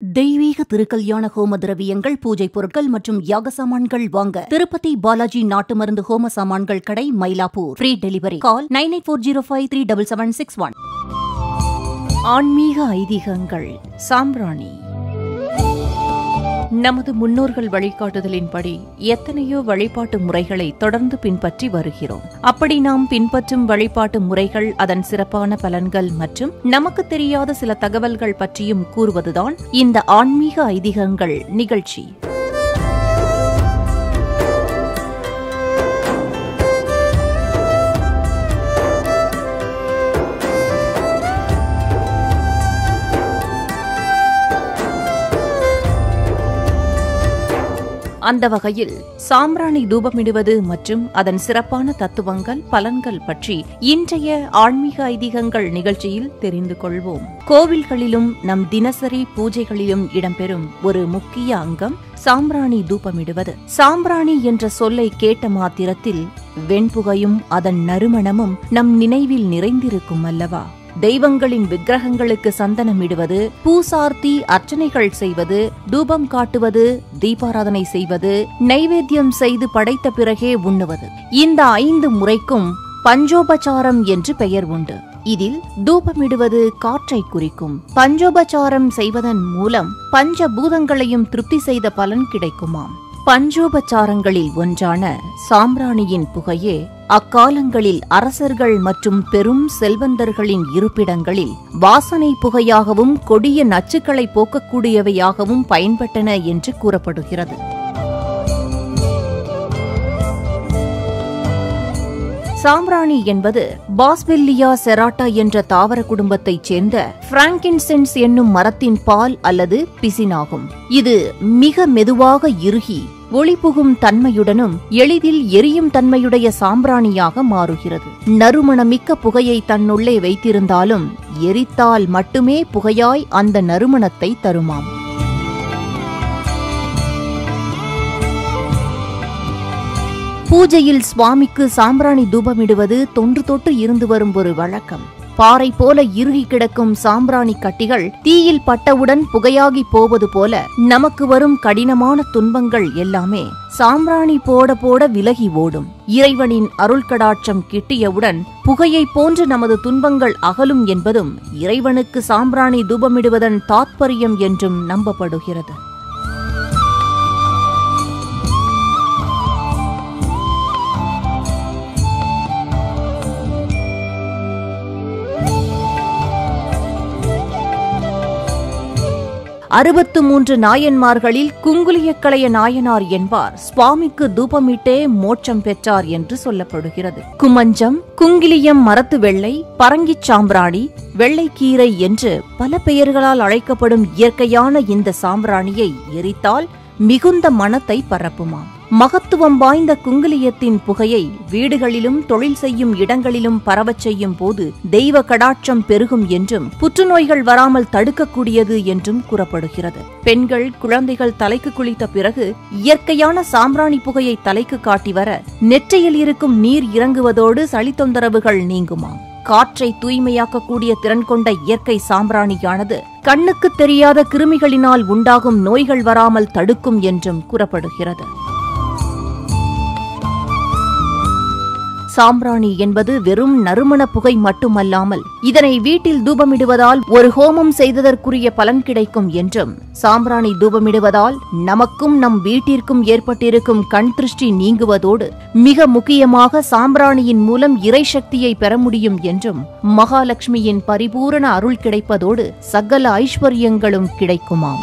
தெய்வீக திருக்கல்யாண ஹோம திரவியங்கள், பூஜை பொருட்கள் மற்றும் யாக சாமான்கள் வாங்க திருப்பதி பாலாஜி நாட்டு மருந்து ஹோம சாமான்கள் கடை, மயிலாப்பூர். Free delivery. கால் 9840537761. ஆன்மீக ஐதீகங்கள். சாம்பிராணி. நமது முன்னோர்கள் வழிகாட்டுதலின்படி எத்தனையோ வழிபாட்டு முறைகளை தொடர்ந்து பின்பற்றி வருகிறோம். அப்படி நாம் பின்பற்றும் வழிபாட்டு முறைகள், அதன் சிறப்பான பலன்கள் மற்றும் நமக்கு தெரியாத சில தகவல்கள் பற்றியும் கூறுவதுதான் இந்த ஆன்மீக ஐதீகங்கள் நிகழ்ச்சி. அந்த வகையில் சாம்பிராணி தூபமிடுவது மற்றும் அதன் சிறப்பான தத்துவங்கள், பலன்கள் பற்றி இன்றைய ஆன்மீக ஐதீகங்கள் நிகழ்ச்சியில் தெரிந்து கொள்வோம். கோவில்களிலும் நம் தினசரி பூஜைகளிலும் இடம்பெறும் ஒரு முக்கிய அங்கம் சாம்பிராணி தூபமிடுவது. சாம்பிராணி என்ற சொல்லை கேட்ட மாத்திரத்தில் வெண்புகையும் அதன் நறுமணமும் நம் நினைவில் நிறைந்திருக்கும் அல்லவா? தெய்வங்களின் விக்கிரகங்களுக்கு சந்தனமிடுவது, பூசார்த்தி அர்ச்சனைகள் செய்வது, தூபம் காட்டுவது, தீபாராதனை செய்வது, நைவேத்தியம் செய்து படைத்த பிறகே உண்ணுவது, இந்த 5 முறைக்கும் பஞ்சோபசாரம் என்று பெயர் உண்டு. இதில் தூபமிடுவது காற்றை குறிக்கும். பஞ்சோபசாரம் செய்வதன் மூலம் பஞ்சபூதங்களையும் திருப்தி செய்த பலன் கிடைக்குமாம். பஞ்சோபசாரங்களில் ஒன்றான சாம்பிராணியின் புகையே அக்காலங்களில் அரசர்கள் மற்றும் பெரும் செல்வந்தர்களின் இருப்பிடங்களில் வாசனை புகையாகவும் கொடிய நச்சுக்களை போக்கக்கூடியவையாகவும் பயன்பட்டன என்று கூறப்படுகிறது. சாம்பிராணி என்பது பாஸ்பெல்லியா செராட்டா என்ற தாவர குடும்பத்தைச் சேர்ந்த பிராங்கின்சென்ஸ் என்னும் மரத்தின் பால் அல்லது பிசினாகும். இது மிக மெதுவாக இறுகி ஒளிபுகும் தன்மையுடனும் எளிதில் எரியும் தன்மையுடைய சாம்பிராணியாக மாறுகிறது. நறுமணமிக்க புகையை தன்னுள்ளே வைத்திருந்தாலும் எரித்தால் மட்டுமே புகையாய் அந்த நறுமணத்தை தருமாம். பூஜையில் சுவாமிக்கு சாம்பிராணி தூபமிடுவது தொன்று தொட்டு இருந்து வரும் ஒரு வழக்கம். பாறை போல இறுகி கிடக்கும் சாம்பிராணி கட்டிகள் தீயில் பட்டவுடன் புகையாகி போவது போல நமக்கு வரும் கடினமான துன்பங்கள் எல்லாமே சாம்பிராணி போட போட விலகி ஓடும். இறைவனின் அருள்கடாட்சம் கிட்டியவுடன் புகையை போன்று நமது துன்பங்கள் அகலும் என்பதும் இறைவனுக்கு சாம்பிராணி தூபமிடுவதன் தாத்பரியம் என்றும் நம்பப்படுகிறது. அறுபத்து 3 நாயன்மார்களில் குங்குலியக்கலைய நாயனார் என்பார் சுவாமிக்கு தூபமிட்டே மோட்சம் பெற்றார் என்று சொல்லப்படுகிறது. குமஞ்சம், குங்கிலியம் மரத்து வெள்ளை, பரங்கிச் சாம்பிராணி, வெள்ளைக்கீரை என்று பல பெயர்களால் அழைக்கப்படும் இயற்கையான இந்த சாம்பிராணியை எரித்தால் மிகுந்த மனத்தை பரப்புமாம். மகத்துவம் வாய்ந்த குங்குலியத்தின் புகையை வீடுகளிலும் தொழில் செய்யும் இடங்களிலும் பரவச் செய்யும் போது தெய்வ கடாட்சம் பெருகும் என்றும் புற்றுநோய்கள் வராமல் தடுக்கக்கூடியது என்றும் கூறப்படுகிறது. பெண்கள், குழந்தைகள் தலைக்கு குளித்த பிறகு இயற்கையான சாம்பிராணி புகையை தலைக்கு காட்டி வர நெற்றியில் இருக்கும் நீர் இறங்குவதோடு சளி தொந்தரவுகள் நீங்குமாம். காற்றை தூய்மையாக்கக்கூடிய திறன் கொண்ட இயற்கை சாம்பிராணியானது கண்ணுக்கு தெரியாத கிருமிகளினால் உண்டாகும் நோய்கள் வராமல் தடுக்கும் என்றும் கூறப்படுகிறது. சாம்பிராணி என்பது வெறும் நறுமண புகை மட்டுமல்லாமல் இதனை வீட்டில் தூபமிடுவதால் ஒரு ஹோமம் செய்ததற்குரிய பலன் கிடைக்கும் என்றும், சாம்பிராணி தூபமிடுவதால் நமக்கும் நம் வீட்டிற்கும் ஏற்பட்டிருக்கும் கண் திருஷ்டி நீங்குவதோடு மிக முக்கியமாக சாம்பிராணியின் மூலம் இறை சக்தியை பெற முடியும் என்றும், மகாலட்சுமியின் பரிபூரண அருள் கிடைப்பதோடு சகல ஐஸ்வர்யங்களும் கிடைக்குமாம்.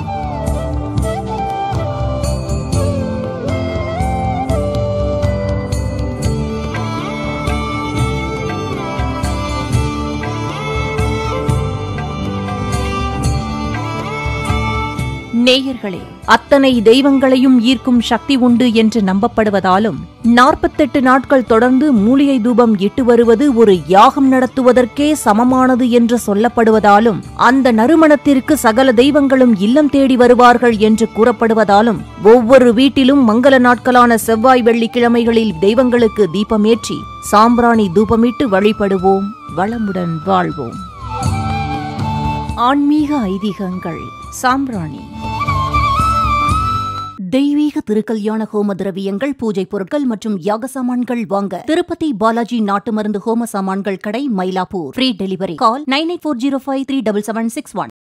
நேயர்களே, அத்தனை தெய்வங்களையும் ஈர்க்கும் சக்தி உண்டு என்று நம்பப்படுவதாலும் 48 நாட்கள் தொடர்ந்து மூலிகை தூபம் இட்டு வருவது ஒரு யாகம் நடத்துவதற்கே சமமானது என்று சொல்லப்படுவதாலும், அந்த நறுமணத்திற்கு சகல தெய்வங்களும் இல்லம் தேடி வருவார்கள் என்று கூறப்படுவதாலும், ஒவ்வொரு வீட்டிலும் மங்கள நாட்களான செவ்வாய், வெள்ளிக்கிழமைகளில் தெய்வங்களுக்கு தீபமேற்றி சாம்பிராணி தூபமிட்டு வழிபடுவோம். வளமுடன் வாழ்வோம். ஆன்மீக ஐதீகங்கள். சாம்பிராணி. தெய்வீக திருக்கல்யாண ஹோம திரவியங்கள், பூஜை பொருட்கள் மற்றும் யாக சாமான்கள் வாங்க திருப்பதி பாலாஜி நாட்டு மருந்து ஹோம சாமான்கள் கடை, மயிலாப்பூர். Free delivery. கால் 9840537761.